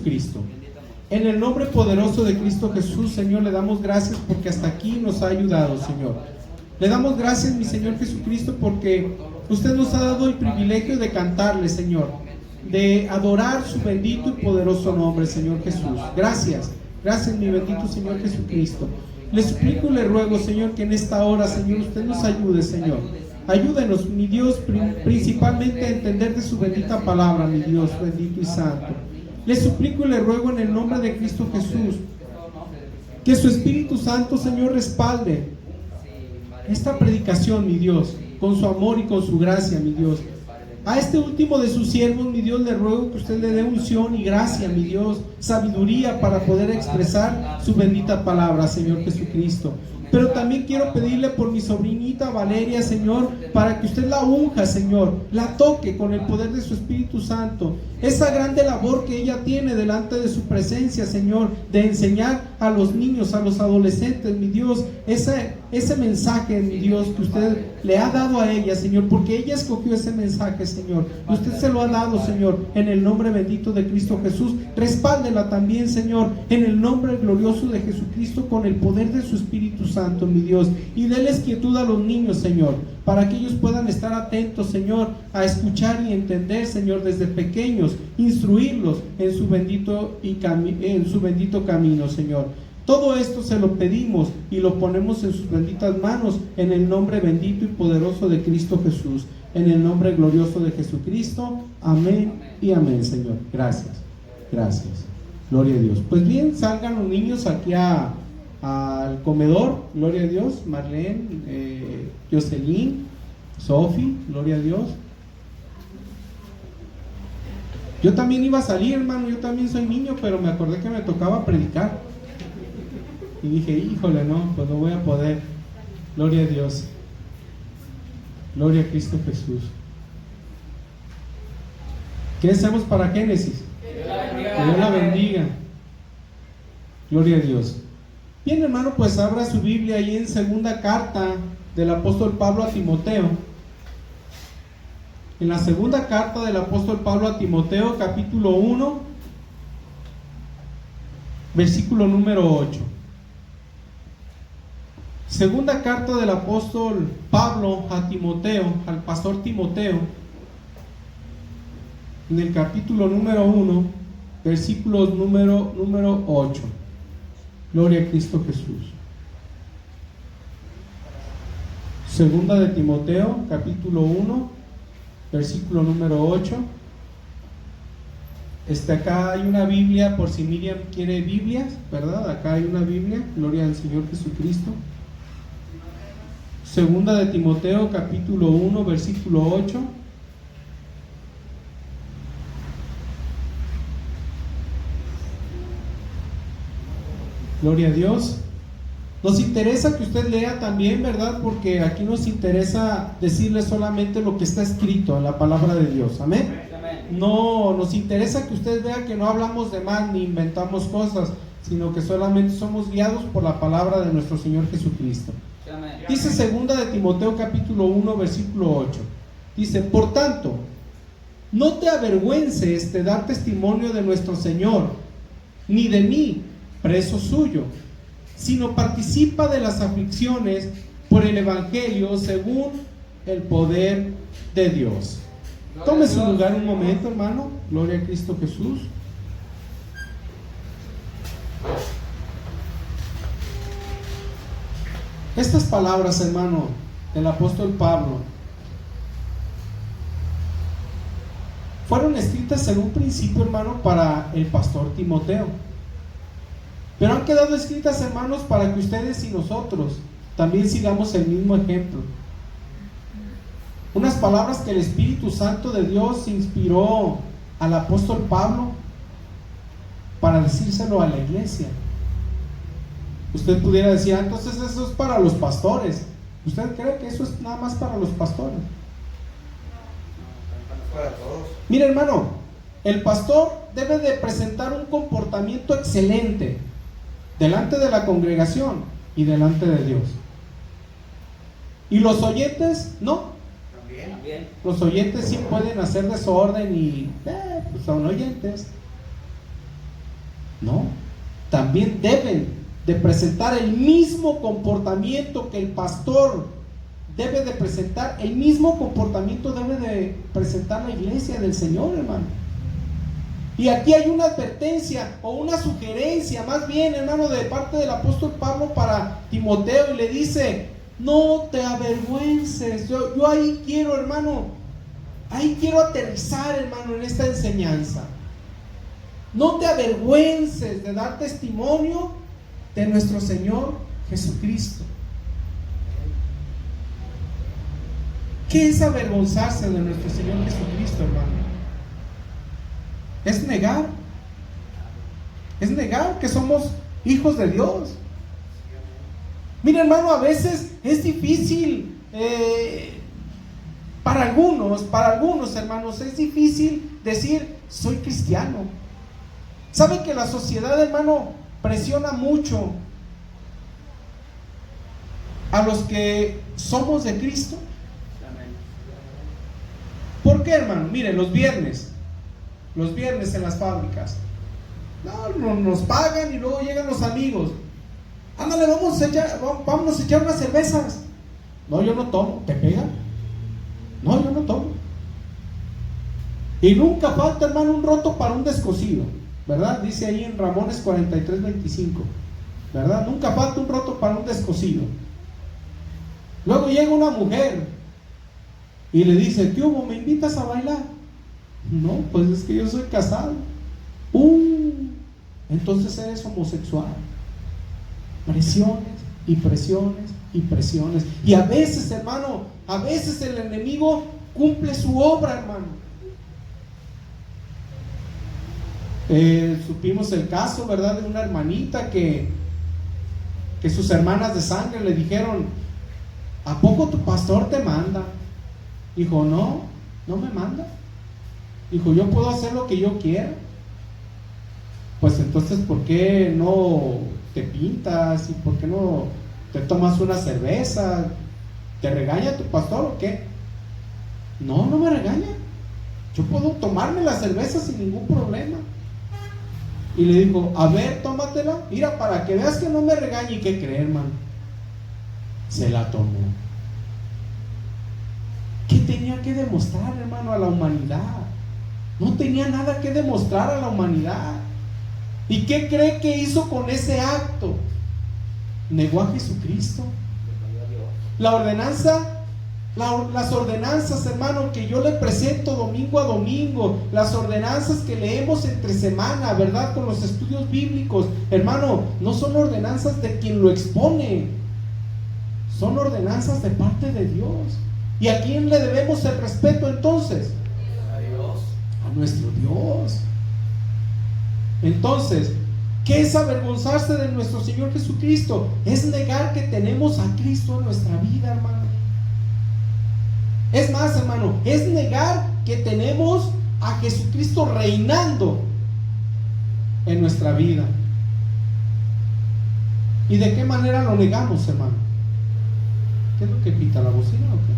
Jesucristo. En el nombre poderoso de Cristo Jesús, Señor, le damos gracias porque hasta aquí nos ha ayudado, Señor. Le damos gracias, mi Señor Jesucristo, porque usted nos ha dado el privilegio de cantarle, Señor, de adorar su bendito y poderoso nombre, Señor Jesús. Gracias, gracias, mi bendito Señor Jesucristo. Le suplico y le ruego, Señor, que en esta hora, Señor, usted nos ayude, Señor. Ayúdenos, mi Dios, principalmente a entender de su bendita palabra, mi Dios bendito y santo. Le suplico y le ruego en el nombre de Cristo Jesús que su Espíritu Santo, Señor, respalde esta predicación, mi Dios, con su amor y con su gracia, mi Dios. A este último de sus siervos, mi Dios, le ruego que usted le dé unción y gracia, mi Dios, sabiduría para poder expresar su bendita palabra, Señor Jesucristo. Pero también quiero pedirle por mi sobrinita Valeria, Señor, para que usted la unja, Señor, la toque con el poder de su Espíritu Santo. Esa grande labor que ella tiene delante de su presencia, Señor, de enseñar a los niños, a los adolescentes, mi Dios, ese mensaje, mi Dios, que usted le ha dado a ella, Señor, porque ella escogió ese mensaje, Señor. Usted se lo ha dado, Señor, en el nombre bendito de Cristo Jesús. Respáldela también, Señor, en el nombre glorioso de Jesucristo, con el poder de su Espíritu Santo, mi Dios. Y déles quietud a los niños, Señor, para que ellos puedan estar atentos, Señor, a escuchar y entender, Señor, desde pequeños, instruirlos en su bendito camino, Señor. Todo esto se lo pedimos y lo ponemos en sus benditas manos, en el nombre bendito y poderoso de Cristo Jesús, en el nombre glorioso de Jesucristo. Amén y amén, Señor. Gracias, gracias. Gloria a Dios. Pues bien, salgan los niños aquí al comedor. Gloria a Dios. Marlene, Jocelyn, Sophie, gloria a Dios. Yo también iba a salir, hermano, yo también soy niño, pero me acordé que me tocaba predicar. Y dije, híjole, no, pues no voy a poder. Gloria a Dios. Gloria a Cristo Jesús. ¿Qué hacemos para Génesis? Que Dios la bendiga. Gloria a Dios. Bien, hermano, pues abra su Biblia ahí en segunda carta del apóstol Pablo a Timoteo. En la segunda carta del apóstol Pablo a Timoteo, capítulo 1, versículo número 8. Segunda carta del apóstol Pablo a Timoteo, al pastor Timoteo, en el capítulo número 1, versículos número 8. Gloria a Cristo Jesús. Segunda de Timoteo, capítulo 1, versículo número 8. Acá hay una Biblia, por si Miriam quiere Biblias, ¿verdad? Acá hay una Biblia, gloria al Señor Jesucristo. Segunda de Timoteo, capítulo 1, versículo 8. Gloria a Dios. Nos interesa que usted lea también, ¿verdad? Porque aquí nos interesa decirle solamente lo que está escrito en la palabra de Dios. Amén. No, nos interesa que usted vea que no hablamos de más ni inventamos cosas, sino que solamente somos guiados por la palabra de nuestro Señor Jesucristo. Dice segunda de Timoteo capítulo 1 versículo 8. Dice, por tanto, no te avergüences de dar testimonio de nuestro Señor, ni de mí, preso suyo, sino participa de las aflicciones por el Evangelio según el poder de Dios. Tome su lugar un momento, hermano. Gloria a Cristo Jesús. Estas palabras, hermano, del apóstol Pablo fueron escritas en un principio, hermano, para el pastor Timoteo, pero han quedado escritas, hermanos, para que ustedes y nosotros también sigamos el mismo ejemplo. Unas palabras que el Espíritu Santo de Dios inspiró al apóstol Pablo para decírselo a la iglesia. Usted pudiera decir, entonces eso es para los pastores. ¿Usted cree que eso es nada más para los pastores? Para todos. Mire, hermano, el pastor debe de presentar un comportamiento excelente delante de la congregación y delante de Dios. ¿Y los oyentes? No. También. Los oyentes sí pueden hacer desorden y pues son oyentes. también deben de presentar el mismo comportamiento que el pastor debe de presentar. El mismo comportamiento debe de presentar la iglesia del Señor, hermano. Y aquí hay una advertencia o una sugerencia, más bien, hermano, de parte del apóstol Pablo para Timoteo, y le dice: no te avergüences. Yo ahí quiero, hermano, ahí quiero aterrizar, hermano, en esta enseñanza. No te avergüences de dar testimonio de nuestro Señor Jesucristo. ¿Qué es avergonzarse de nuestro Señor Jesucristo, hermano? Es negar que somos hijos de Dios. Mira, hermano, a veces es difícil, para algunos hermanos, es difícil decir: soy cristiano. ¿Saben que la sociedad, hermano, presiona mucho a los que somos de Cristo? ¿Por qué, hermano? Mire, los viernes en las fábricas, no nos pagan, y luego llegan los amigos: ándale, vámonos a echar unas cervezas. No, yo no tomo. ¿Te pegan? No, yo no tomo. Y nunca falta, hermano, un roto para un descosido, ¿verdad? Dice ahí en Ramones 43:25, ¿verdad? Nunca falta un roto para un descosido. Luego llega una mujer y le dice: ¿qué hubo? ¿Me invitas a bailar? No, pues es que yo soy casado. Entonces eres homosexual. Presiones y presiones y presiones. Y a veces, hermano, a veces el enemigo cumple su obra, hermano. Supimos el caso, ¿verdad?, de una hermanita que sus hermanas de sangre le dijeron: ¿a poco tu pastor te manda? Dijo: no, no me manda. Dijo: yo puedo hacer lo que yo quiera. Pues entonces, ¿por qué no te pintas? ¿Y por qué no te tomas una cerveza? ¿Te regaña tu pastor o qué? No, no me regaña. Yo puedo tomarme la cerveza sin ningún problema. Y le dijo: a ver, tómatela, mira, para que veas que no me regaña. ¿Y qué cree, hermano? Se la tomó. ¿Qué tenía que demostrar, hermano, a la humanidad? No tenía nada que demostrar a la humanidad. ¿Y qué cree que hizo con ese acto? Negó a Jesucristo. La ordenanza, las ordenanzas, hermano, que yo le presento domingo a domingo, las ordenanzas que leemos entre semana, ¿verdad?, con los estudios bíblicos, hermano, no son ordenanzas de quien lo expone, son ordenanzas de parte de Dios. ¿Y a quién le debemos el respeto entonces? A Dios. A nuestro Dios. Entonces, ¿qué es avergonzarse de nuestro Señor Jesucristo? Es negar que tenemos a Cristo en nuestra vida, hermano. Es más, hermano, es negar que tenemos a Jesucristo reinando en nuestra vida. ¿Y de qué manera lo negamos, hermano? ¿Qué es lo que pita la bocina o qué?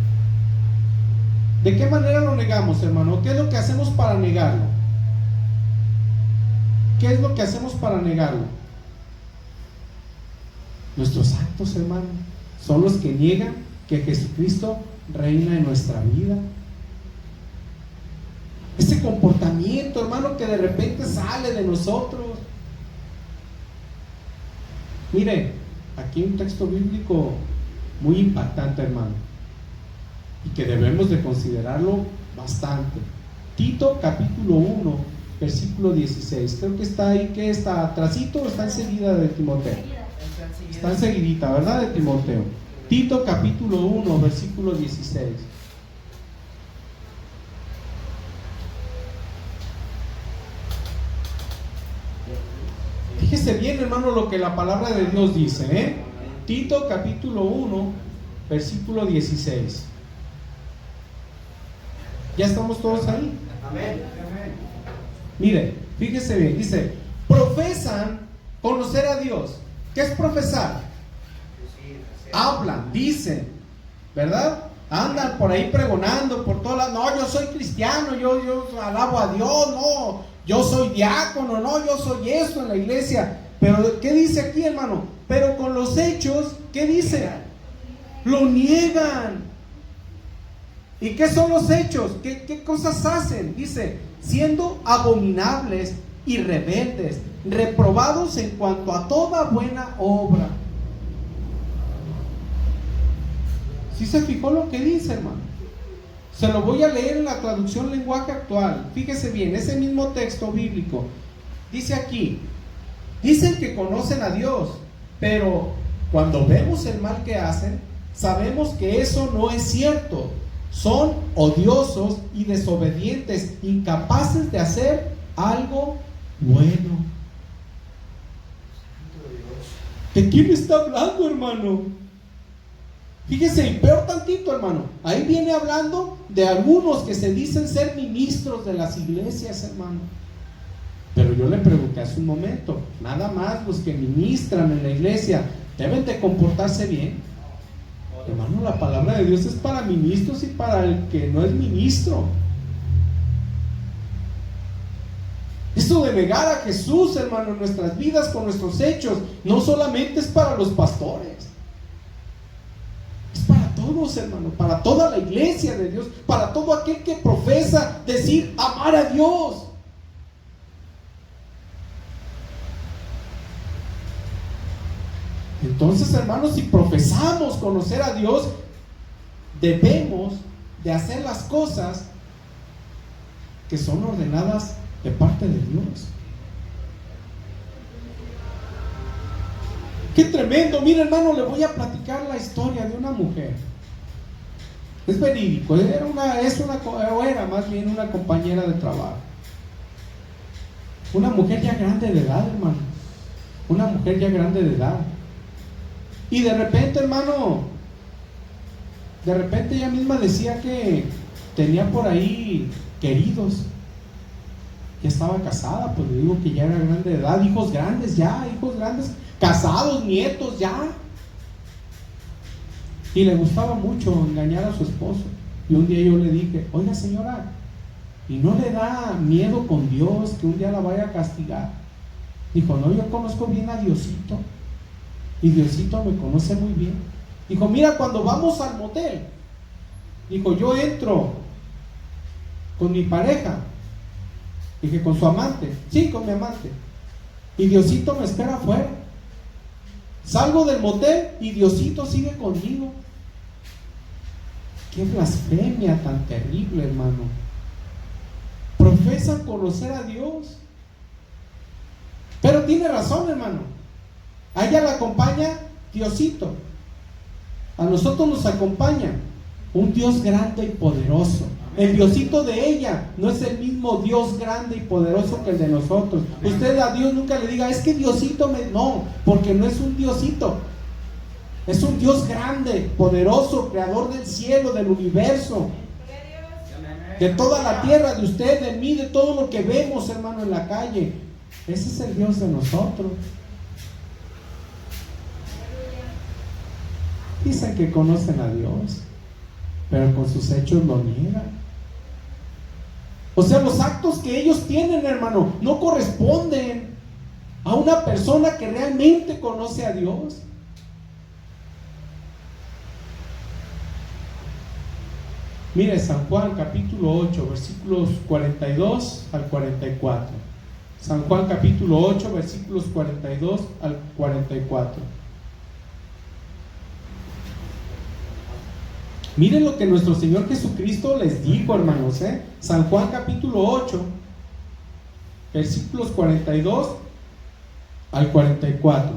¿De qué manera lo negamos, hermano? ¿Qué es lo que hacemos para negarlo? ¿Qué es lo que hacemos para negarlo? Nuestros actos, hermano, son los que niegan que Jesucristo reina en nuestra vida. Ese comportamiento, hermano, que de repente sale de nosotros. Mire, aquí un texto bíblico muy impactante, hermano, y que debemos de considerarlo bastante. Tito capítulo 1 versículo 16, creo que está ahí, que está atrasito o está enseguida de Timoteo. Está enseguidita, ¿verdad?, de Timoteo. Tito capítulo 1 versículo 16. Fíjese bien, hermano, lo que la palabra de Dios dice, ¿eh? Tito capítulo 1 versículo 16. ¿Ya estamos todos ahí? Amén. Mire, fíjese bien, dice: profesan conocer a Dios. ¿Qué es profesar? Hablan, dicen, ¿verdad? Andan por ahí pregonando por todas las... No, yo soy cristiano, yo alabo a Dios, no, yo soy diácono, no, yo soy esto en la iglesia. Pero ¿qué dice aquí, hermano? Pero con los hechos, ¿qué dice? Lo niegan. ¿Y qué son los hechos? ¿Qué cosas hacen? Dice, siendo abominables y rebeldes, reprobados en cuanto a toda buena obra. ¿Sí se fijó lo que dice, hermano? Se lo voy a leer en la traducción lenguaje actual. Fíjese bien, ese mismo texto bíblico. Dice aquí, dicen que conocen a Dios, pero cuando vemos el mal que hacen, sabemos que eso no es cierto. Son odiosos y desobedientes, incapaces de hacer algo bueno. ¿De quién está hablando, hermano? Fíjese, y peor tantito, hermano, ahí viene hablando de algunos que se dicen ser ministros de las iglesias, hermano. Pero yo le pregunté hace un momento, nada más los que ministran en la iglesia deben de comportarse bien. Hermano, la palabra de Dios es para ministros y para el que no es ministro. Esto de negar a Jesús, hermano, en nuestras vidas con nuestros hechos, no solamente es para los pastores, es para todos, hermano, para toda la iglesia de Dios, para todo aquel que profesa decir amar a Dios. Entonces, hermanos, si profesamos conocer a Dios, debemos de hacer las cosas que son ordenadas de parte de Dios. Qué tremendo. Mira, hermano, le voy a platicar la historia de una mujer. Es verídico. Era más bien una compañera de trabajo. Una mujer ya grande de edad, hermano. Una mujer ya grande de edad. Y de repente, hermano, ella misma decía que tenía por ahí queridos. Ya estaba casada, pues le digo que ya era grande de edad, hijos grandes, casados, nietos ya. Y le gustaba mucho engañar a su esposo. Y un día yo le dije, oiga señora, ¿y no le da miedo con Dios que un día la vaya a castigar? Dijo, no, yo conozco bien a Diosito. Y Diosito me conoce muy bien. Dijo, mira, cuando vamos al motel, dijo, yo entro con mi pareja. Dije, ¿con su amante? Sí, con mi amante. Y Diosito me espera afuera. Salgo del motel y Diosito sigue conmigo. Qué blasfemia tan terrible, hermano. Profesan conocer a Dios, pero tiene razón, hermano. A ella la acompaña Diosito. A nosotros nos acompaña un Dios grande y poderoso. El Diosito de ella no es el mismo Dios grande y poderoso que el de nosotros. Usted a Dios nunca le diga, es que Diosito no, porque no es un Diosito. Es un Dios grande, poderoso, creador del cielo, del universo, de toda la tierra, de usted, de mí, de todo lo que vemos, hermano, en la calle. Ese es el Dios de nosotros. Dicen que conocen a Dios, pero con sus hechos lo niegan. O sea, los actos que ellos tienen, hermano, no corresponden a una persona que realmente conoce a Dios. Mire, San Juan capítulo 8, versículos 42 al 44. San Juan capítulo 8, versículos 42 al 44. Miren lo que nuestro Señor Jesucristo les dijo, hermanos, San Juan capítulo 8, versículos 42 al 44.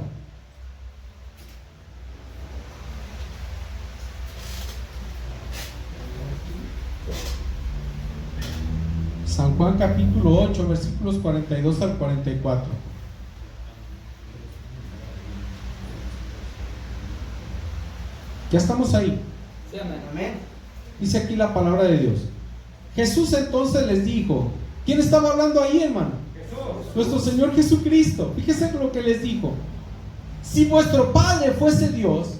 San Juan capítulo 8, versículos 42 al 44. Ya estamos ahí. Sí, amén. Dice aquí la palabra de Dios. Jesús entonces les dijo, ¿quién estaba hablando ahí, hermano? Jesús. Nuestro Señor Jesucristo. Fíjese lo que les dijo. Si vuestro Padre fuese Dios,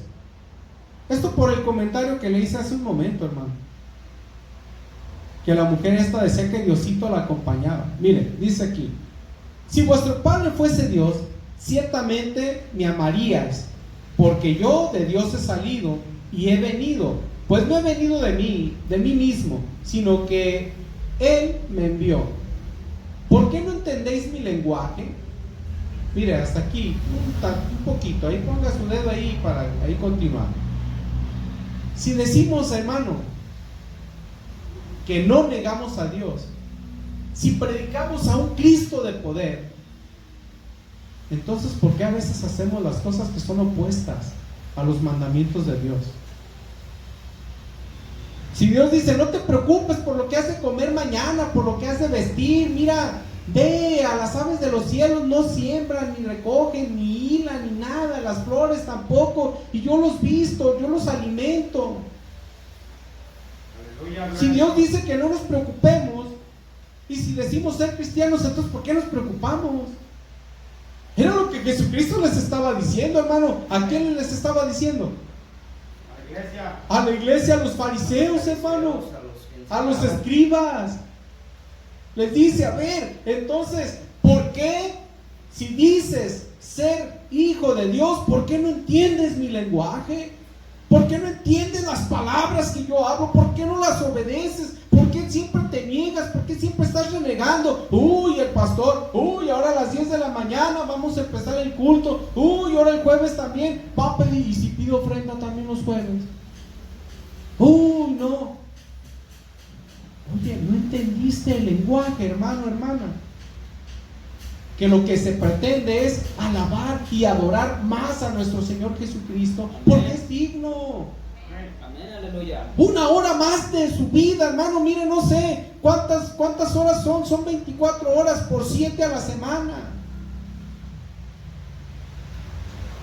esto por el comentario que le hice hace un momento, hermano, que la mujer esta decía que Diosito la acompañaba. Mire, dice aquí, si vuestro Padre fuese Dios, ciertamente me amarías, porque yo de Dios he salido y he venido, pues no he venido de mí mismo, sino que Él me envió. ¿Por qué no entendéis mi lenguaje? Mire, hasta aquí, un poquito, ahí ponga su dedo ahí para ahí continuar. Si decimos, hermano, que no negamos a Dios, si predicamos a un Cristo de poder, entonces ¿por qué a veces hacemos las cosas que son opuestas a los mandamientos de Dios? Si Dios dice, no te preocupes por lo que has de comer mañana, por lo que has de vestir, mira, ve a las aves de los cielos, no siembran, ni recogen, ni hilan, ni nada, las flores tampoco, y yo los visto, yo los alimento. Aleluya. Si Dios dice que no nos preocupemos, y si decimos ser cristianos, entonces ¿por qué nos preocupamos? Era lo que Jesucristo les estaba diciendo, hermano. ¿A quién les estaba diciendo? A la iglesia, a los fariseos, hermano, a los escribas. Les dice, a ver, entonces, ¿por qué si dices ser hijo de Dios, por qué no entiendes mi lenguaje? ¿Por qué no entiendes las palabras que yo hablo? ¿Por qué no las obedeces? ¿Por qué siempre te niegas? ¿Por qué siempre estás renegando? Uy, el pastor, uy, ahora a las 10 de la mañana vamos a empezar el culto. Uy, ahora el jueves también. Va a pedir, y si pido ofrenda también los jueves. Uy, no. Oye, no entendiste el lenguaje, hermano, hermana. Que lo que se pretende es alabar y adorar más a nuestro Señor Jesucristo, porque es digno. Amén, aleluya. Una hora más de su vida, hermano. Mire, no sé cuántas horas son 24 horas por 7 a la semana.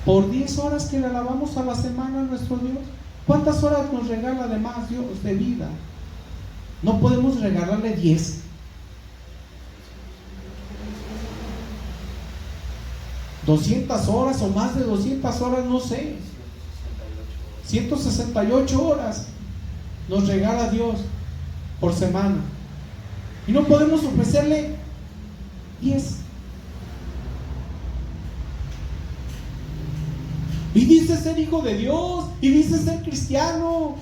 Por 10 horas que le alabamos a la semana a nuestro Dios, ¿cuántas horas nos regala además Dios de vida? No podemos regalarle 10. $200 horas o más de 200 horas, no sé. 168 horas nos regala Dios por semana. Y no podemos ofrecerle 10. Y dice ser hijo de Dios, y dice ser cristiano.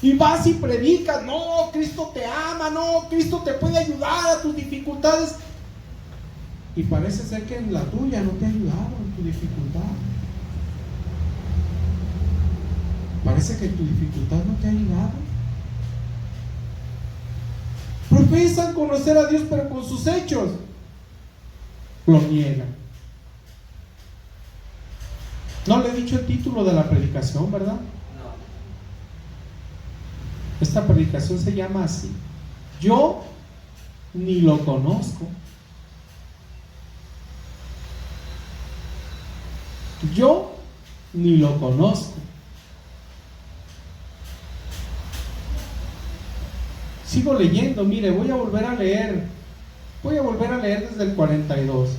Y vas y predicas, no, Cristo te ama, no, Cristo te puede ayudar a tus dificultades. Y parece ser que en la tuya no te ha ayudado en tu dificultad. Parece que tu dificultad no te ha ayudado. Profesan conocer a Dios, pero con sus hechos lo niegan. No le he dicho el título de la predicación, ¿verdad? No. Esta predicación se llama así: yo ni lo conozco. Yo ni lo conozco. Sigo leyendo, mire, voy a volver a leer desde el 42.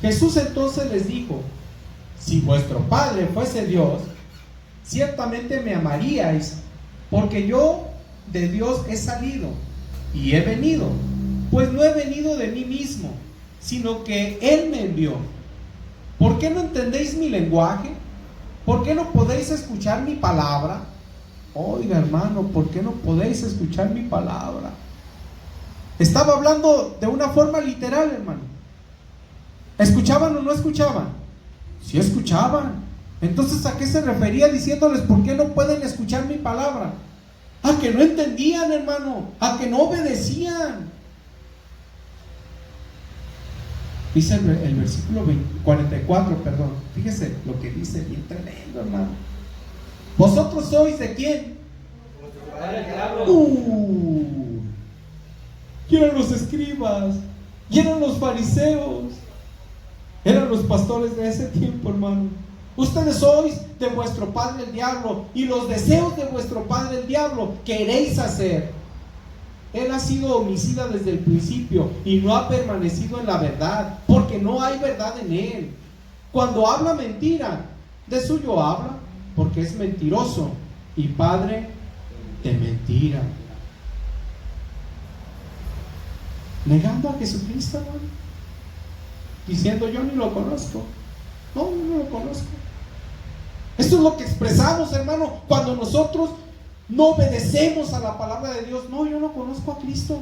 Jesús entonces les dijo: si vuestro Padre fuese Dios, ciertamente me amaríais, porque yo de Dios he salido y he venido, pues no he venido de mí mismo, sino que Él me envió. ¿Por qué no entendéis mi lenguaje? ¿Por qué no podéis escuchar mi palabra? Oiga, hermano, ¿por qué no podéis escuchar mi palabra? Estaba hablando de una forma literal, hermano. ¿Escuchaban o no escuchaban? Sí escuchaban. Entonces, ¿a qué se refería diciéndoles por qué no pueden escuchar mi palabra? A que no entendían, hermano, a que no obedecían. Dice el versículo 44, perdón. Fíjese lo que dice, bien tremendo, hermano. ¿Vosotros sois de quién? Y eran los escribas, y eran los fariseos, eran los pastores de ese tiempo, hermano. Ustedes sois de vuestro padre el diablo, y los deseos de vuestro padre el diablo queréis hacer. Él ha sido homicida desde el principio y no ha permanecido en la verdad, porque no hay verdad en él. Cuando habla mentira, de suyo habla, porque es mentiroso y padre de mentira. Negando a Jesucristo, hermano. diciendo yo ni lo conozco. No, yo no lo conozco. Esto es lo que expresamos, hermano, cuando nosotros no obedecemos a la palabra de Dios. No, yo no conozco a Cristo.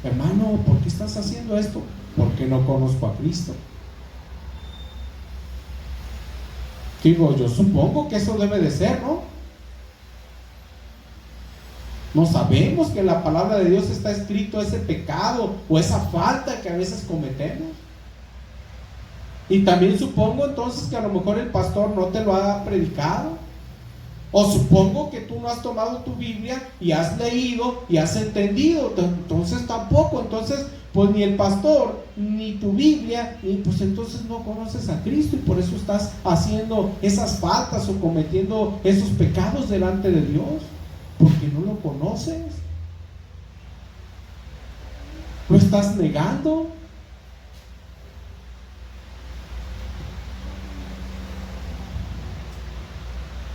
Hermano, ¿por qué estás haciendo esto? Porque no conozco a Cristo. Digo, yo supongo que eso debe de ser, ¿no? No sabemos que en la palabra de Dios está escrito ese pecado o esa falta que a veces cometemos. Y también supongo entonces que a lo mejor el pastor no te lo ha predicado. O supongo que tú no has tomado tu Biblia y has leído y has entendido. Entonces tampoco, entonces pues ni el pastor, ni tu Biblia, y pues entonces no conoces a Cristo y por eso estás haciendo esas faltas o cometiendo esos pecados delante de Dios, porque no lo conoces. Lo estás negando.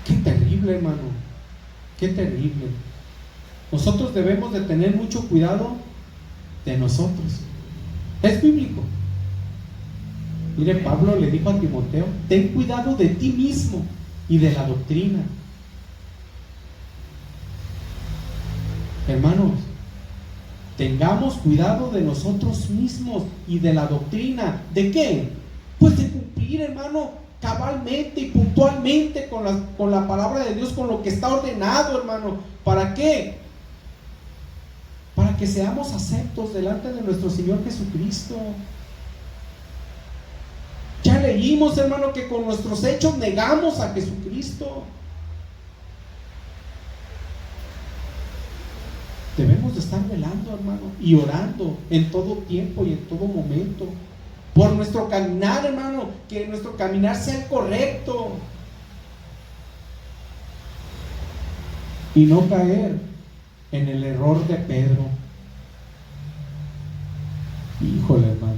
Qué terrible, hermano, qué terrible. Nosotros debemos de tener mucho cuidado de nosotros. Es bíblico. Mire, Pablo le dijo a Timoteo: ten cuidado de ti mismo y de la doctrina. Hermanos, tengamos cuidado de nosotros mismos y de la doctrina. ¿De qué? Pues de cumplir, hermano, cabalmente y puntualmente con la palabra de Dios, con lo que está ordenado, hermano. ¿Para qué? Para que seamos aceptos delante de nuestro Señor Jesucristo. Ya leímos, hermano, que con nuestros hechos negamos a Jesucristo. Debemos de estar velando, hermano, y orando en todo tiempo y en todo momento por nuestro caminar, hermano, que nuestro caminar sea el correcto y no caer en el error de Pedro. Híjole, hermano,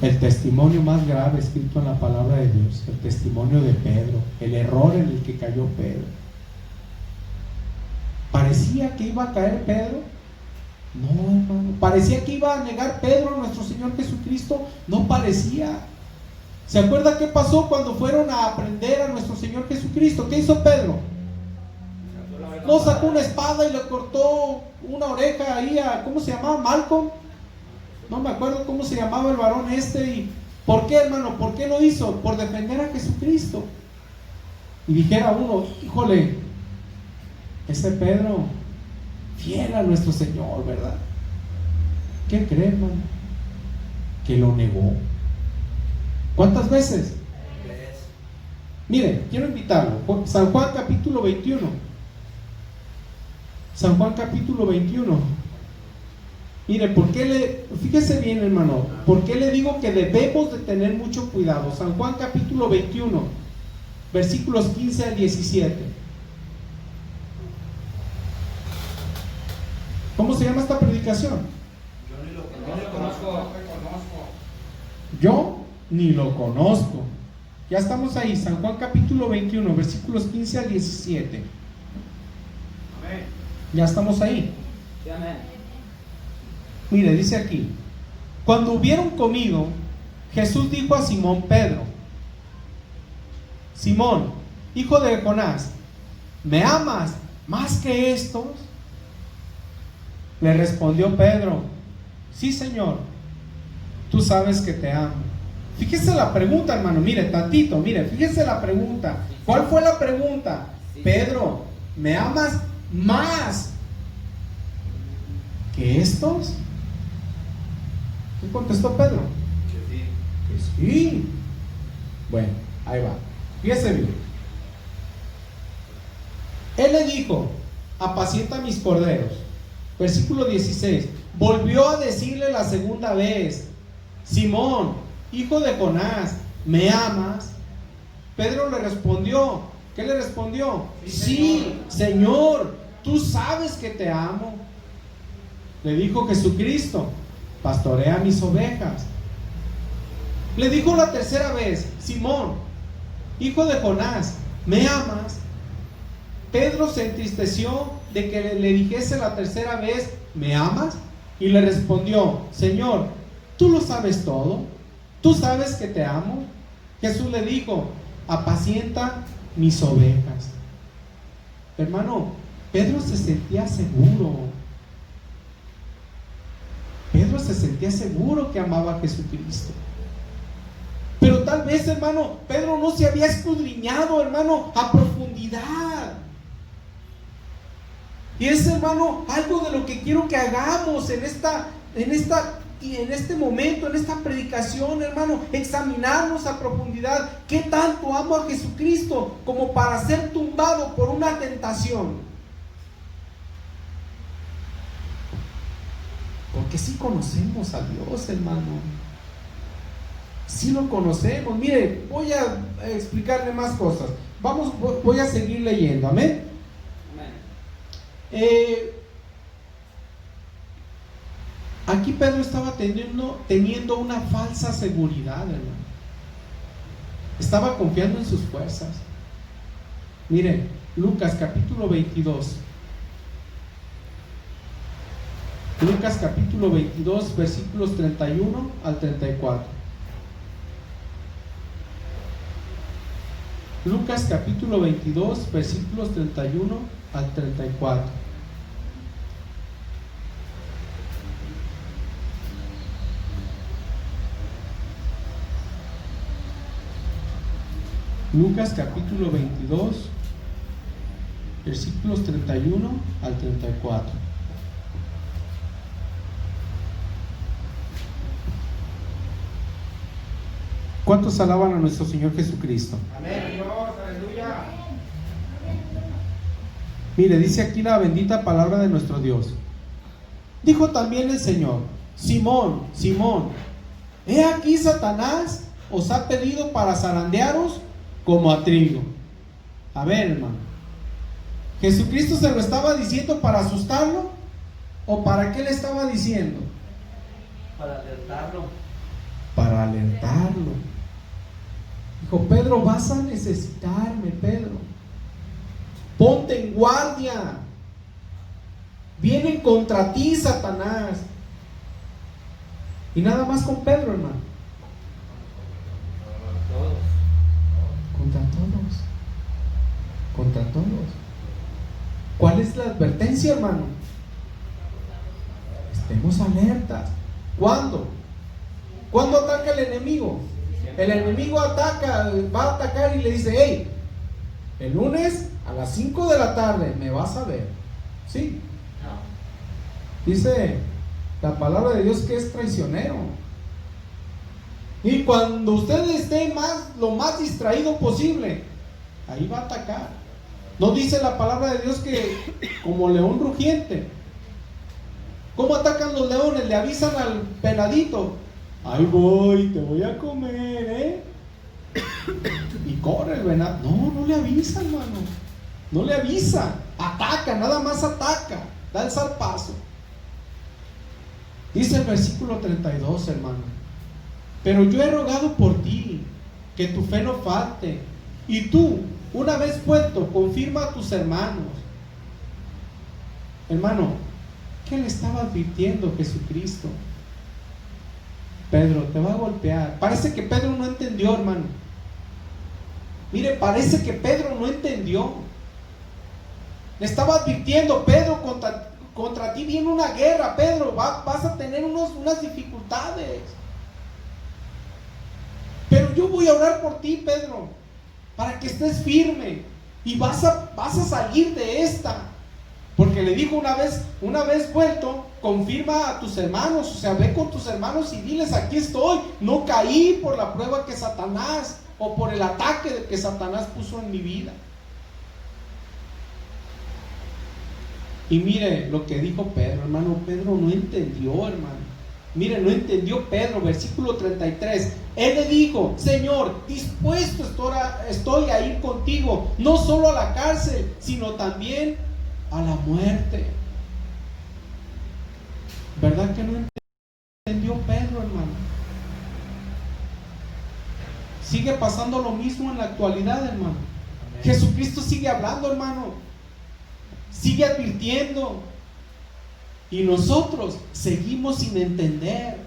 el testimonio más grave escrito en la palabra de Dios, el testimonio de Pedro, el error en el que cayó Pedro. ¿Parecía que iba a caer Pedro? No, hermano. ¿Parecía que iba a negar Pedro a nuestro Señor Jesucristo? No parecía. ¿Se acuerda qué pasó cuando fueron a aprender a nuestro Señor Jesucristo? ¿Qué hizo Pedro? No, sacó una espada y le cortó una oreja ahí a, ¿cómo se llamaba? Malcolm. No me acuerdo cómo se llamaba el varón este. ¿Y por qué, hermano? ¿Por qué lo hizo? Por defender a Jesucristo. Y dijera uno: híjole, ese Pedro, fiel a nuestro Señor, ¿verdad? ¿Qué cree, hermano? Que lo negó. ¿Cuántas veces? Mire, quiero invitarlo. San Juan capítulo 21. San Juan capítulo 21. Mire, fíjese bien, hermano, ¿por qué le digo que debemos de tener mucho cuidado? San Juan capítulo 21, versículos 15 al 17. ¿Cómo se llama esta predicación? Yo ni lo conozco. Ya estamos ahí, San Juan capítulo 21, versículos 15 al 17. Amén. Ya estamos ahí. Sí, amén. Mire, dice aquí: cuando hubieron comido, Jesús dijo a Simón Pedro: Simón, hijo de Jonás, ¿me amas más que estos? Le respondió Pedro: sí, Señor, tú sabes que te amo. Fíjese la pregunta, hermano, mire, tantito, mire, fíjese la pregunta. ¿Cuál fue la pregunta? Pedro, ¿me amas más que estos? ¿Qué contestó Pedro? Que sí. Bueno, ahí va. Fíjese bien. Él le dijo: apacienta mis corderos. Versículo 16. Volvió a decirle la segunda vez: Simón, hijo de Jonás, ¿me amas? Pedro le respondió. ¿Qué le respondió? Sí, Señor, tú sabes que te amo. Le dijo Jesucristo: pastorea mis ovejas. Le dijo la tercera vez: Simón, hijo de Jonás, ¿me amas? Pedro se entristeció de que le dijese la tercera vez: ¿me amas? Y le respondió: Señor, tú lo sabes todo, tú sabes que te amo. Jesús le dijo: apacienta mis ovejas. Hermano, Pedro se sentía seguro. Pedro se sentía seguro que amaba a Jesucristo. Pero tal vez, hermano, Pedro no se había escudriñado, hermano, a profundidad. Y es, hermano, algo de lo que quiero que hagamos en este momento, en esta predicación, hermano, examinarnos a profundidad. ¿Qué tanto amo a Jesucristo como para ser tumbado por una tentación? Porque sí conocemos a Dios, hermano. Sí lo conocemos. Mire, voy a explicarle más cosas. Voy a seguir leyendo. Amén. Aquí Pedro estaba teniendo una falsa seguridad, hermano. Estaba confiando en sus fuerzas. Mire, Lucas capítulo 22. Lucas capítulo 22, versículos 31 al 34. Lucas capítulo 22, versículos 31 al 34. Lucas capítulo 22, versículos 31 al 34. ¿Cuántos alaban a nuestro Señor Jesucristo? Amén, Dios, aleluya. Mire, dice aquí la bendita palabra de nuestro Dios. Dijo también el Señor: Simón, Simón, he aquí Satanás os ha pedido para zarandearos como a trigo. A ver, hermano, ¿Jesucristo se lo estaba diciendo para asustarlo? ¿O para qué le estaba diciendo? Para alertarlo. Para alertarlo. Dijo: Pedro, vas a necesitarme, Pedro. Ponte en guardia. Vienen contra ti, Satanás. Y nada más con Pedro, hermano. Todos. Contra todos. Contra todos. ¿Cuál es la advertencia, hermano? Estemos alertas. ¿Cuándo? ¿Cuándo ataca el enemigo? El enemigo va a atacar y le dice: hey, el lunes a las 5 de la tarde me vas a ver. ¿Sí? No. Dice la palabra de Dios que es traicionero. Y cuando usted esté lo más distraído posible, ahí va a atacar. ¿No dice la palabra de Dios que como león rugiente? ¿Cómo atacan los leones? Le avisan al peladito: ahí voy, te voy a comer, y corre el venado. No le avisa, hermano. No le avisa. Ataca, nada más ataca. Da el zarpazo. Dice el versículo 32, hermano: pero yo he rogado por ti, que tu fe no falte, y tú, una vez vuelto, confirma a tus hermanos. Hermano, ¿qué le estaba advirtiendo Jesucristo? Pedro, te va a golpear. Parece que Pedro no entendió, hermano. Mire, parece que Pedro no entendió. Le estaba advirtiendo: Pedro, contra ti viene una guerra, Pedro, vas a tener unas dificultades. Pero yo voy a orar por ti, Pedro, para que estés firme y vas a salir de esta. Porque le dijo: una vez vuelto, confirma a tus hermanos. O sea, ve con tus hermanos y diles: aquí estoy, no caí por la prueba que Satanás, o por el ataque que Satanás puso en mi vida. Y mire lo que dijo Pedro, hermano. Pedro no entendió, hermano. Mire, no entendió Pedro. Versículo 33. Él le dijo: Señor, dispuesto estoy a ir contigo, no solo a la cárcel, sino también a la muerte. ¿Verdad que no entendió Pedro, hermano? Sigue pasando lo mismo en la actualidad, hermano. Amén. Jesucristo sigue hablando, hermano. Sigue advirtiendo. Y nosotros seguimos sin entender.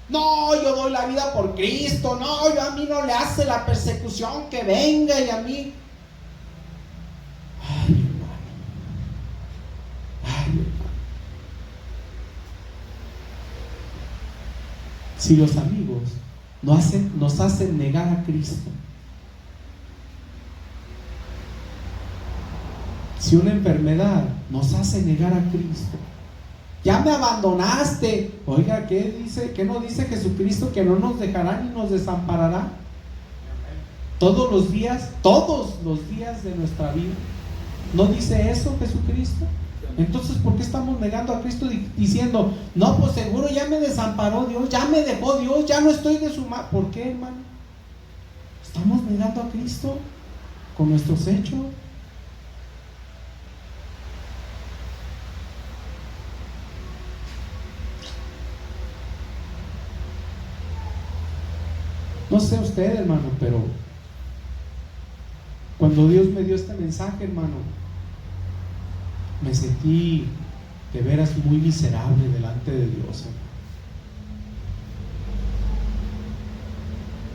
No, yo doy la vida por Cristo. No, yo a mí no le hace la persecución que venga y a mí. Ay, hermano. Ay, hermano. Si los amigos nos hacen negar a Cristo, si una enfermedad nos hace negar a Cristo, ya me abandonaste. Oiga, ¿qué dice? ¿Qué no dice Jesucristo? Que no nos dejará ni nos desamparará todos los días de nuestra vida. ¿No dice eso Jesucristo? Entonces, ¿por qué estamos negando a Cristo diciendo, no, pues seguro ya me desamparó Dios, ya me dejó Dios, ya no estoy de su mano? ¿Por qué, hermano? Estamos negando a Cristo con nuestros hechos. No sé usted, hermano, pero cuando Dios me dio este mensaje, hermano, me sentí de veras muy miserable delante de Dios, hermano.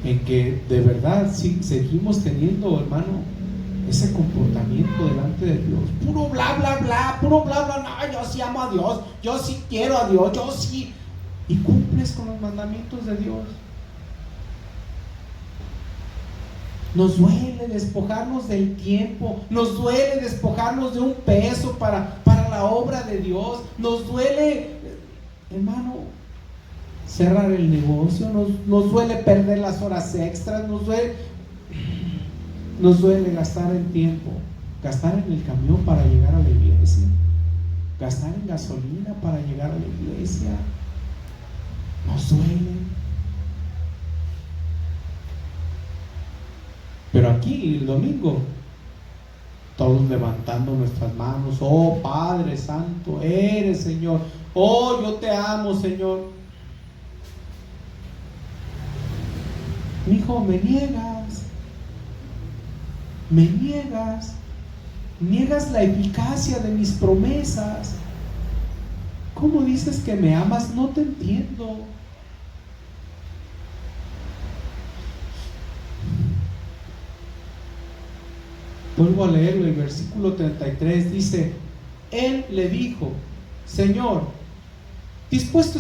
En que de verdad sí, seguimos teniendo, hermano, ese comportamiento delante de Dios. Puro bla, bla, bla, puro bla, bla, no, yo sí amo a Dios, yo sí quiero a Dios, yo sí. Y cumples con los mandamientos de Dios. Nos duele despojarnos del tiempo, nos duele despojarnos de un peso para la obra de Dios, nos duele, hermano, cerrar el negocio, nos duele perder las horas extras, nos duele gastar el tiempo, gastar en el camión para llegar a la iglesia, gastar en gasolina para llegar a la iglesia, nos duele. Pero aquí el domingo, todos levantando nuestras manos. Oh Padre Santo, eres Señor. Oh, yo te amo, Señor. Hijo, me niegas la eficacia de mis promesas. ¿Cómo dices que me amas? No te entiendo. Vuelvo a leerlo, el versículo 33 dice: Él le dijo, Señor, dispuesto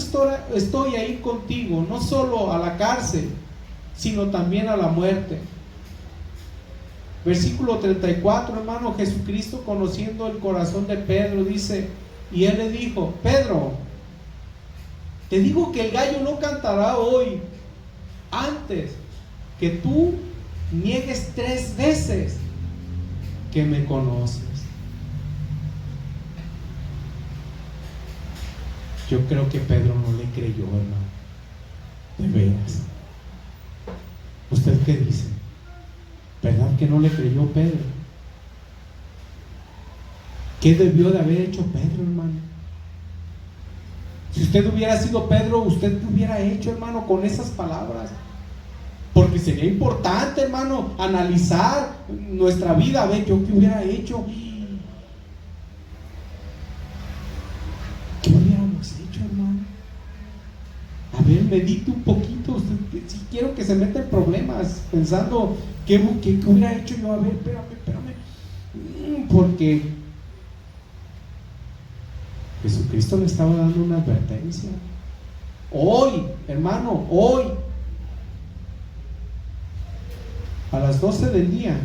estoy a ir contigo, no solo a la cárcel, sino también a la muerte. Versículo 34, hermano, Jesucristo, conociendo el corazón de Pedro, dice, y Él le dijo, Pedro, te digo que el gallo no cantará hoy antes que tú niegues 3 veces que me conoces. Yo creo que Pedro no le creyó, hermano. De veras. ¿Usted qué dice? ¿Verdad que no le creyó Pedro? ¿Qué debió de haber hecho Pedro, hermano? Si usted hubiera sido Pedro, ¿usted qué hubiera hecho, hermano, con esas palabras? Porque sería importante, hermano, analizar nuestra vida, a ver, yo qué hubiera hecho. ¿Qué hubiéramos hecho, hermano? A ver, medite un poquito. Si quiero que se meta en problemas pensando ¿qué hubiera hecho yo? A ver, espérame. Porque Jesucristo le estaba dando una advertencia. Hoy, hermano, hoy, a las 12 del día,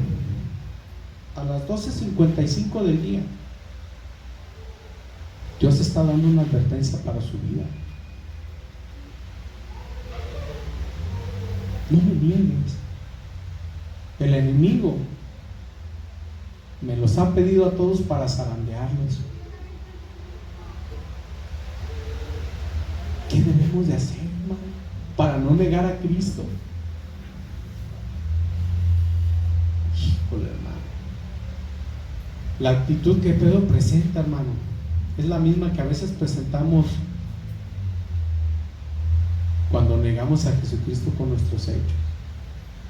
a las 12:55 del día, Dios está dando una advertencia para su vida. No me niegues. El enemigo me los ha pedido a todos para zarandearlos. ¿Qué debemos de hacer, hermano, para no negar a Cristo? Híjole, hermano. La actitud que Pedro presenta, hermano, es la misma que a veces presentamos cuando negamos a Jesucristo con nuestros hechos.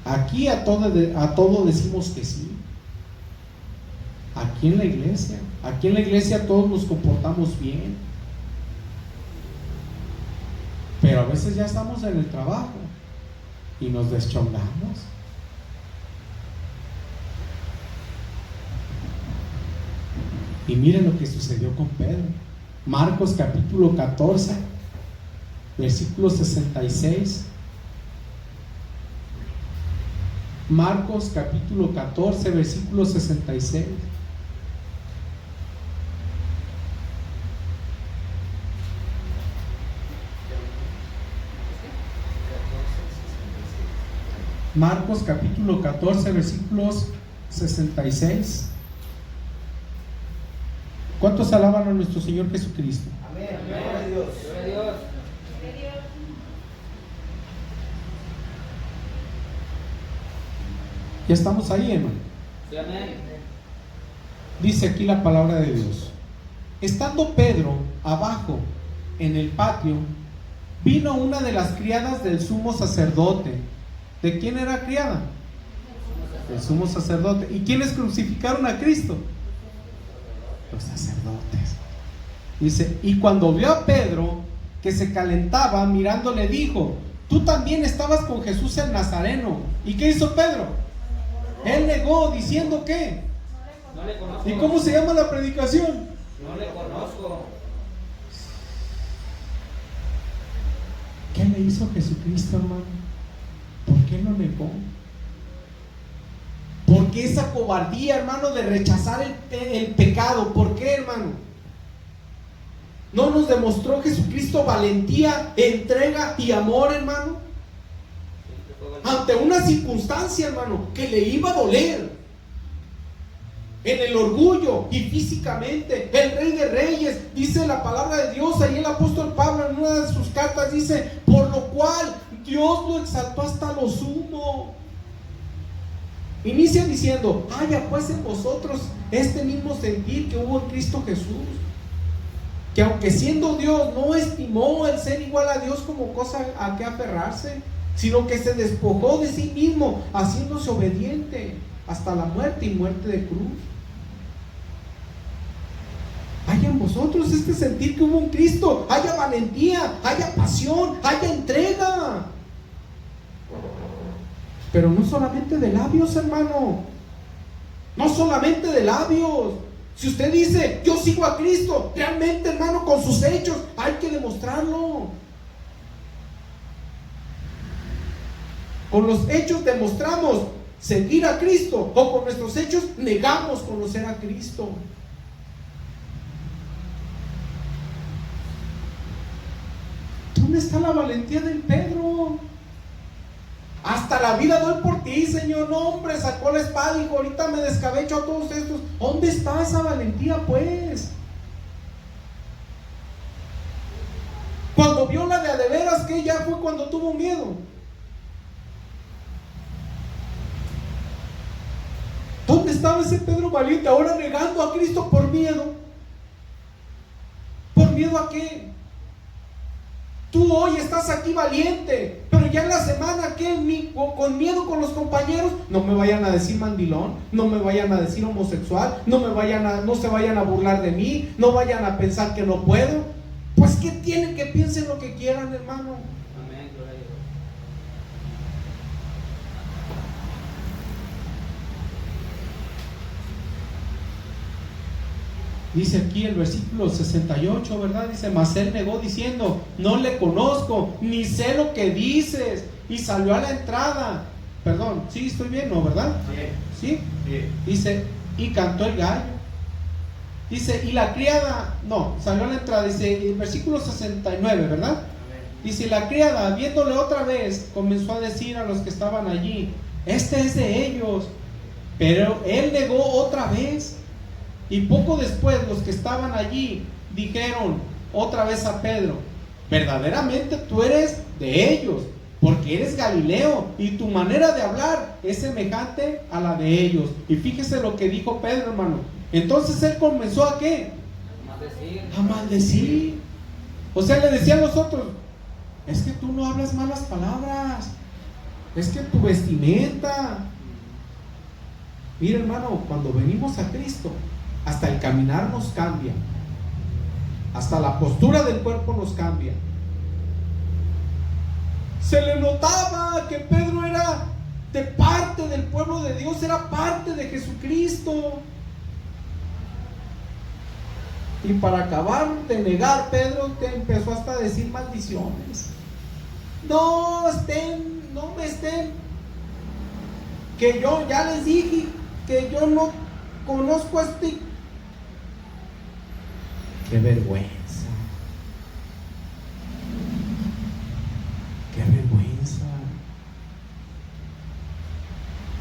Aquí a todo decimos que sí. Aquí en la iglesia todos nos comportamos bien. Pero a veces ya estamos en el trabajo y nos deschongamos. Y miren lo que sucedió con Pedro. Marcos capítulo 14, versículo 66. Marcos capítulo 14, versículo 66. Marcos capítulo 14, versículos 66. ¿Cuántos alaban a nuestro Señor Jesucristo? Amén. Gloria a Dios. Gloria a Dios. Ya estamos ahí, hermano. Sí, amén. Dice aquí la palabra de Dios. Estando Pedro abajo en el patio, vino una de las criadas del sumo sacerdote. ¿De quién era criada? Del sumo sacerdote. ¿Y quiénes crucificaron a Cristo? Los sacerdotes. Dice, y cuando vio a Pedro que se calentaba, mirándole dijo, tú también estabas con Jesús el Nazareno. ¿Y qué hizo Pedro? Él negó diciendo ¿qué? No le conozco. ¿Y cómo se llama la predicación? No le conozco. ¿Qué le hizo Jesucristo, hermano? ¿Por qué lo negó? ¿Por qué esa cobardía, hermano, de rechazar el pecado? ¿Por qué, hermano? ¿No nos demostró Jesucristo valentía, entrega y amor, hermano? Ante una circunstancia, hermano, que le iba a doler. En el orgullo y físicamente, el Rey de Reyes, dice la palabra de Dios, ahí el apóstol Pablo en una de sus cartas dice, por lo cual Dios lo exaltó hasta lo sumo. Inicia diciendo, haya pues en vosotros este mismo sentir que hubo en Cristo Jesús, que aunque siendo Dios no estimó el ser igual a Dios como cosa a que aferrarse, sino que se despojó de sí mismo, haciéndose obediente hasta la muerte y muerte de cruz. Haya en vosotros este sentir que hubo en Cristo, haya valentía, haya pasión, haya entrega. Pero no solamente de labios, hermano. No solamente de labios. Si usted dice, yo sigo a Cristo, realmente, hermano, con sus hechos hay que demostrarlo. Con los hechos demostramos seguir a Cristo, o con nuestros hechos negamos conocer a Cristo. ¿Dónde está la valentía del Pedro? Hasta la vida doy por ti, Señor. No, hombre, sacó la espada y dijo, ahorita me descabecho a todos estos. ¿Dónde está esa valentía, pues? Cuando vio la de veras, que ya fue cuando tuvo miedo. ¿Dónde estaba ese Pedro valiente? Ahora negando a Cristo por miedo. ¿Por miedo a qué? Tú hoy estás aquí valiente, pero ya en la semana, ¿qué? Con miedo con los compañeros, no me vayan a decir mandilón, no me vayan a decir homosexual, no se vayan a burlar de mí, no vayan a pensar que no puedo. Pues ¿qué tienen? Que piensen lo que quieran, hermano. Amén, gloria a Dios. Dice aquí el versículo 68, ¿verdad? Dice, mas él negó diciendo, no le conozco, ni sé lo que dices. Y salió a la entrada. Perdón, sí, estoy bien, ¿no? ¿Verdad? Sí. ¿Sí? Dice, y cantó el gallo. Dice, y la criada, no, salió a la entrada, dice, el versículo 69, ¿verdad? Amén. Dice, la criada, viéndole otra vez, comenzó a decir a los que estaban allí, este es de ellos. Pero él negó otra vez. Y poco después los que estaban allí dijeron otra vez a Pedro, verdaderamente tú eres de ellos, porque eres Galileo y tu manera de hablar es semejante a la de ellos. Y fíjese lo que dijo Pedro, hermano. Entonces él comenzó ¿a qué? A maldecir. O sea, le decía a los otros, es que tú no hablas malas palabras, es que tu vestimenta. Mira, hermano, cuando venimos a Cristo, hasta el caminar nos cambia, hasta la postura del cuerpo nos cambia. Se le notaba que Pedro era de parte del pueblo de Dios, era parte de Jesucristo. Y para acabar de negar, Pedro empezó hasta a decir maldiciones. No me estén, que yo ya les dije que yo no conozco a este. ¡Qué vergüenza! ¡Qué vergüenza!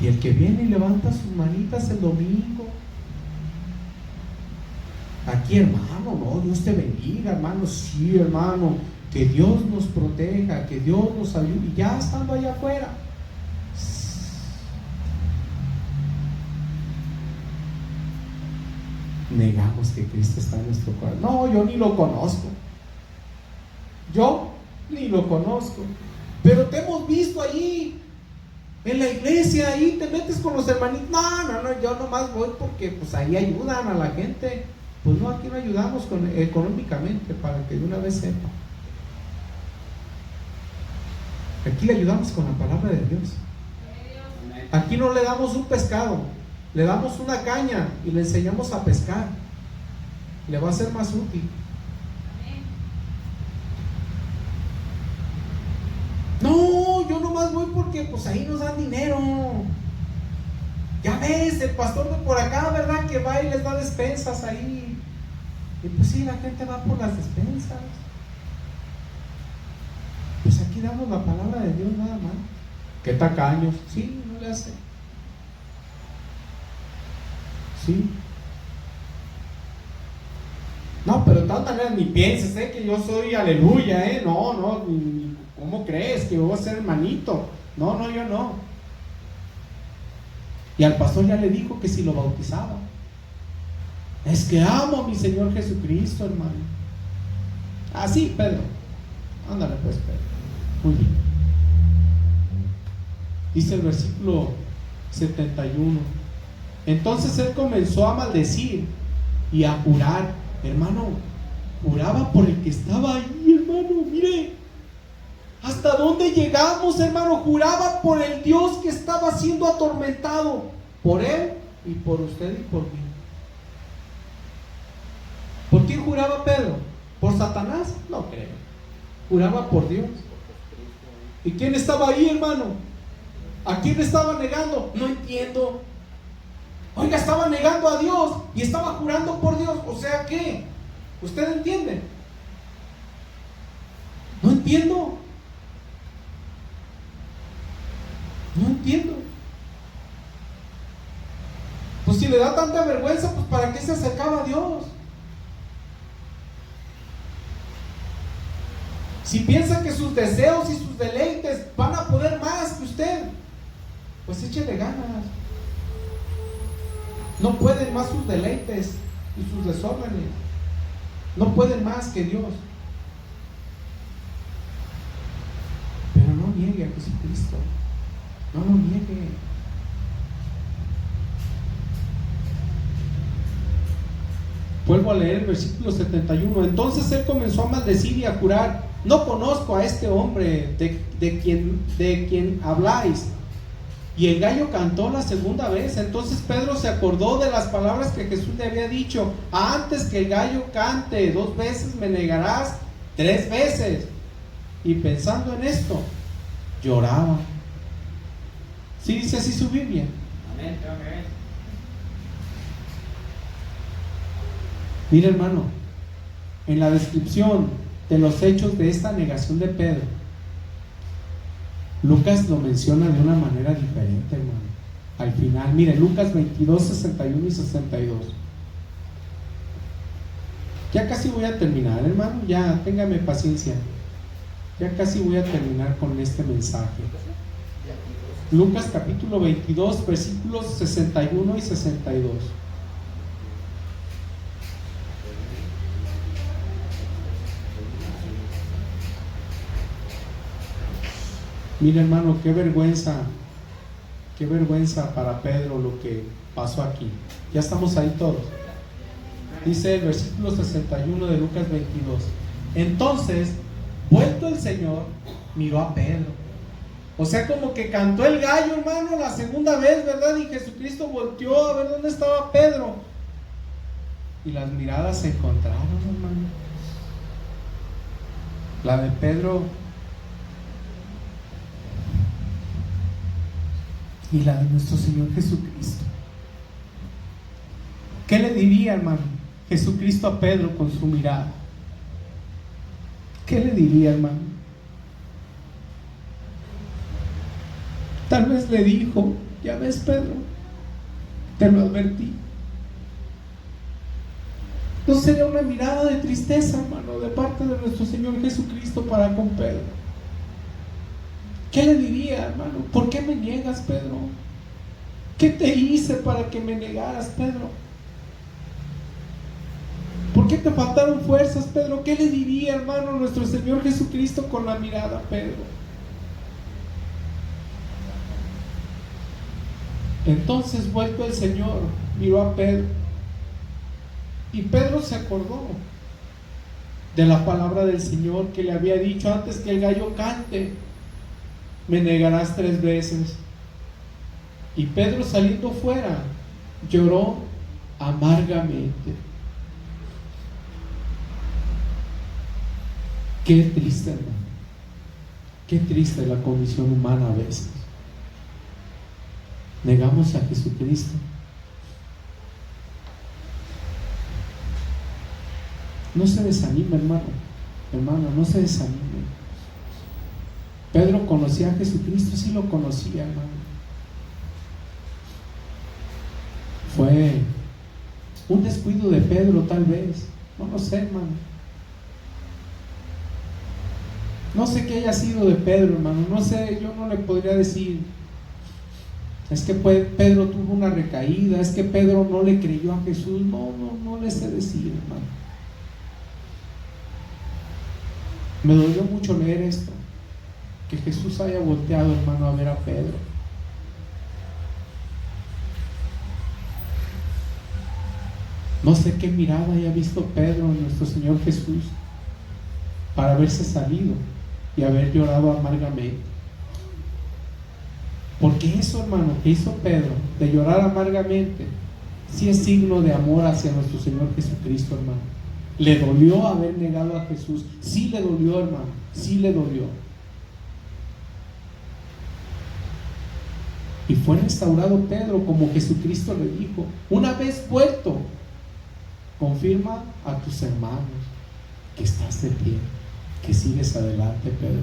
Y el que viene y levanta sus manitas el domingo, aquí, hermano, no, Dios te bendiga, hermano, sí, hermano, que Dios nos proteja, que Dios nos ayude, y ya estando allá afuera, negamos que Cristo está en nuestro corazón. No, yo ni lo conozco, pero te hemos visto ahí en la iglesia, ahí te metes con los hermanitos. No, yo nomás voy porque pues ahí ayudan a la gente. Pues no, aquí no ayudamos económicamente, para que de una vez sepa. Aquí le ayudamos con la palabra de Dios. Aquí no le damos un pescado, le damos una caña y le enseñamos a pescar. Le va a ser más útil. No, yo nomás voy porque pues ahí nos dan dinero. Ya ves, el pastor de por acá, ¿verdad? Que va y les da despensas ahí. Y pues sí, la gente va por las despensas. Pues aquí damos la palabra de Dios nada más. Qué tacaños. Sí, no le hace. Sí. No, pero de todas maneras ni pienses, que yo soy aleluya, No, ¿cómo crees que voy a ser hermanito? No, yo no. Y al pastor ya le dijo que si lo bautizaba. Es que amo a mi Señor Jesucristo, hermano. Así, Pedro. Ándale pues, Pedro. Muy bien. Dice el versículo 71. Entonces él comenzó a maldecir y a jurar. Hermano, juraba por el que estaba ahí, hermano. Mire, ¿hasta dónde llegamos, hermano? Juraba por el Dios que estaba siendo atormentado, por él y por usted y por mí. ¿Por quién juraba Pedro? ¿Por Satanás? No creo. Juraba por Dios. ¿Y quién estaba ahí, hermano? ¿A quién estaba negando? No entiendo. Oiga, estaba negando a Dios y estaba jurando por Dios. O sea, ¿qué? ¿Usted entiende? No entiendo. No entiendo. Pues si le da tanta vergüenza, pues ¿para qué se acercaba a Dios? Si piensa que sus deseos y sus deleites van a poder más que usted, pues échele ganas. No pueden más sus deleites y sus desórdenes. No pueden más que Dios. Pero no niegue a Jesucristo. No lo niegue. Vuelvo a leer el versículo 71. Entonces él comenzó a maldecir y a jurar: no conozco a este hombre de quien habláis. Y el gallo cantó la segunda vez. Entonces Pedro se acordó de las palabras que Jesús le había dicho: antes que el gallo cante 2 veces me negarás 3 veces. Y pensando en esto, lloraba. ¿Sí dice así su Biblia? Amén, amén. Mira, hermano, en la descripción de los hechos de esta negación de Pedro, Lucas lo menciona de una manera diferente, hermano. Al final, mire, Lucas 22, 61 y 62. Ya casi voy a terminar, hermano. Ya, téngame paciencia. Ya casi voy a terminar con este mensaje. Lucas capítulo 22, versículos 61 y 62. Mira, hermano, qué vergüenza para Pedro lo que pasó aquí. Ya estamos ahí todos. Dice el versículo 61 de Lucas 22. Entonces, vuelto el Señor, miró a Pedro. O sea, como que cantó el gallo, hermano, la segunda vez, ¿verdad? Y Jesucristo volteó a ver dónde estaba Pedro. Y las miradas se encontraron, hermano. La de Pedro y la de nuestro Señor Jesucristo. ¿Qué le diría, hermano, Jesucristo a Pedro con su mirada? ¿Qué le diría, hermano? Tal vez le dijo: ya ves, Pedro, te lo advertí. ¿No sería una mirada de tristeza, hermano, de parte de nuestro Señor Jesucristo para con Pedro? ¿Qué le diría, hermano? ¿Por qué me niegas, Pedro? ¿Qué te hice para que me negaras, Pedro? ¿Por qué te faltaron fuerzas, Pedro? ¿Qué le diría, hermano, nuestro Señor Jesucristo con la mirada, Pedro? Entonces, vuelto el Señor, miró a Pedro, y Pedro se acordó de la palabra del Señor que le había dicho: antes que el gallo cante, me negarás 3 veces. Y Pedro, saliendo fuera, lloró amargamente. Qué triste, hermano. Qué triste la condición humana a veces. Negamos a Jesucristo. No se desanime, hermano. Hermano, no se desanime. Pedro conocía a Jesucristo, sí lo conocía, hermano. Fue un descuido de Pedro, tal vez. No lo sé, hermano. No sé qué haya sido de Pedro, hermano. No sé, yo no le podría decir: es que Pedro tuvo una recaída, es que Pedro no le creyó a Jesús. No le sé decir, hermano. Me dolió mucho leer esto, que Jesús haya volteado, hermano, a ver a Pedro. No sé qué mirada haya visto Pedro en nuestro Señor Jesús para haberse salido y haber llorado amargamente. Porque eso, hermano, que hizo Pedro de llorar amargamente, sí es signo de amor hacia nuestro Señor Jesucristo, hermano. Le dolió haber negado a Jesús. Sí le dolió, hermano. Sí le dolió. Y fue restaurado Pedro, como Jesucristo le dijo: una vez vuelto, confirma a tus hermanos que estás de pie, que sigues adelante, Pedro.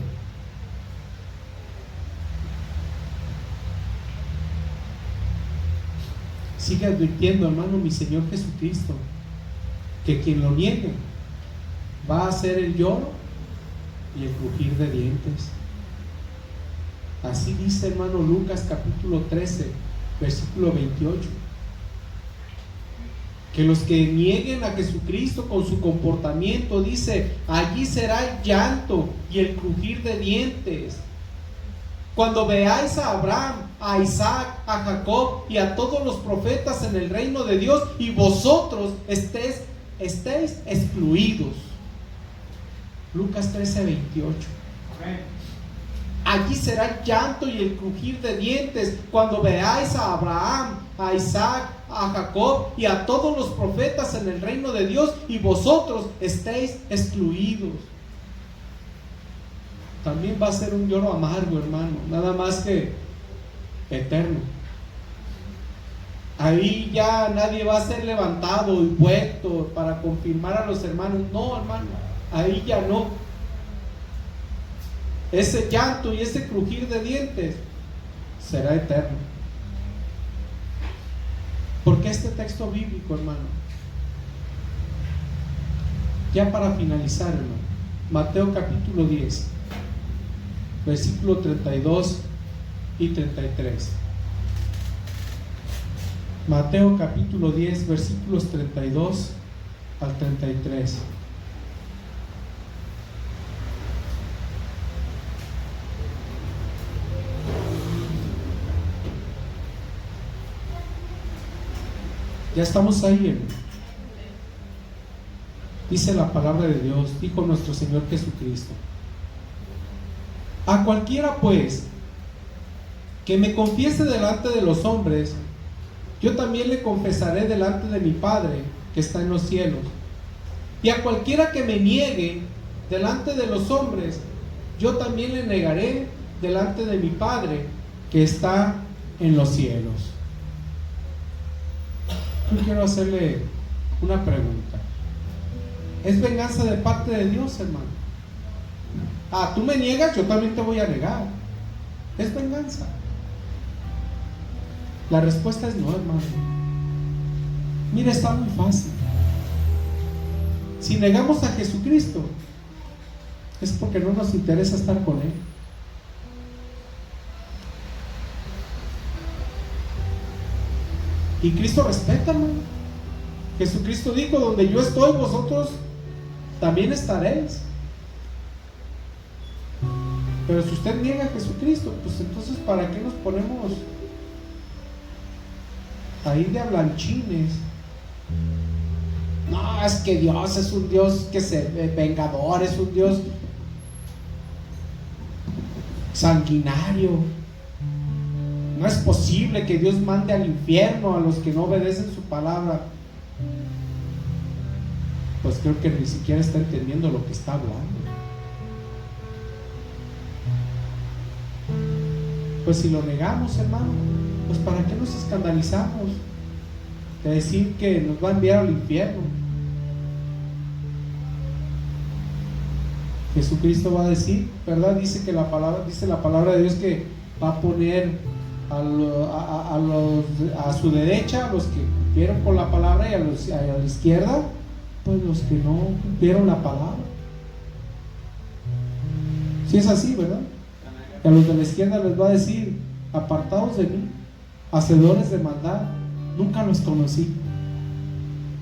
Sigue advirtiendo, hermano, mi Señor Jesucristo, que quien lo niegue va a ser el lloro y el crujir de dientes. Así dice, hermano, Lucas capítulo 13, versículo 28. Que los que nieguen a Jesucristo con su comportamiento, dice, allí será el llanto y el crujir de dientes. Cuando veáis a Abraham, a Isaac, a Jacob y a todos los profetas en el reino de Dios, y vosotros estéis excluidos. Lucas 13, 28. Allí será el llanto y el crujir de dientes cuando veáis a Abraham, a Isaac, a Jacob y a todos los profetas en el reino de Dios, y vosotros estéis excluidos. También va a ser un lloro amargo, hermano, nada más que eterno. Ahí ya nadie va a ser levantado y vuelto para confirmar a los hermanos. No, hermano, ahí ya no. Ese llanto y ese crujir de dientes será eterno. Porque este texto bíblico, hermano, ya para finalizar, hermano, Mateo capítulo 10, versículo 32 y 33. Mateo capítulo 10, versículos 32 al 33. Ya estamos ahí, hermano. Dice la palabra de Dios, dijo nuestro Señor Jesucristo: A cualquiera pues que me confiese delante de los hombres, yo también le confesaré delante de mi Padre que está en los cielos. Y a cualquiera que me niegue delante de los hombres, yo también le negaré delante de mi Padre que está en los cielos. Yo quiero hacerle una pregunta. ¿Es venganza de parte de Dios, hermano? Tú me niegas, yo también te voy a negar. ¿Es venganza? La respuesta es no, hermano. Mira, está muy fácil. Si negamos a Jesucristo, es porque no nos interesa estar con Él. Y Cristo respeta, hermano. Jesucristo dijo: donde yo estoy, vosotros también estaréis. Pero si usted niega a Jesucristo, pues entonces ¿para qué nos ponemos ahí de hablanchines? No, es que Dios es un Dios que se vengador, es un Dios sanguinario. No es posible que Dios mande al infierno a los que no obedecen su palabra. Pues creo que ni siquiera está entendiendo lo que está hablando. Pues si lo negamos, hermano, pues ¿para qué nos escandalizamos de decir que nos va a enviar al infierno? Jesucristo va a decir, ¿verdad? Dice la palabra de Dios que va a poner a su derecha a los que cumplieron con la palabra, y a la izquierda pues los que no cumplieron la palabra. Si es así, ¿verdad? Y a los de la izquierda les va a decir: apartados de mí, hacedores de maldad, nunca los conocí.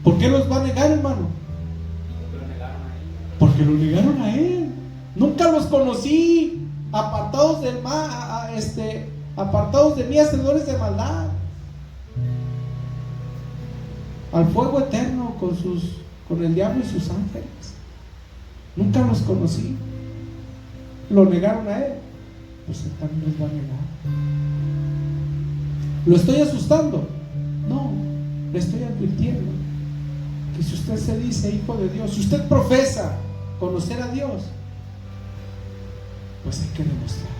¿Por qué los va a negar, hermano? Porque lo negaron a Él. Nunca los conocí. Apartados del mal, apartados de mí, hacedores de maldad, al fuego eterno con el diablo y sus ángeles. Nunca los conocí. Lo negaron a Él, pues Él también les va a negar. ¿Lo estoy asustando? No, le estoy advirtiendo que si usted se dice hijo de Dios, si usted profesa conocer a Dios, pues hay que demostrar.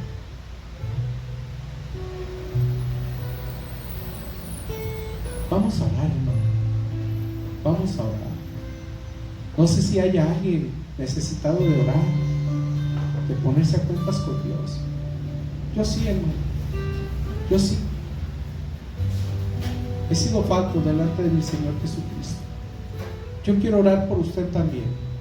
Vamos a orar, hermano. Vamos a orar. No sé si haya alguien necesitado de orar, de ponerse a cuentas con Dios. Yo sí, hermano. Yo sí. He sido falto delante de mi Señor Jesucristo. Yo quiero orar por usted también.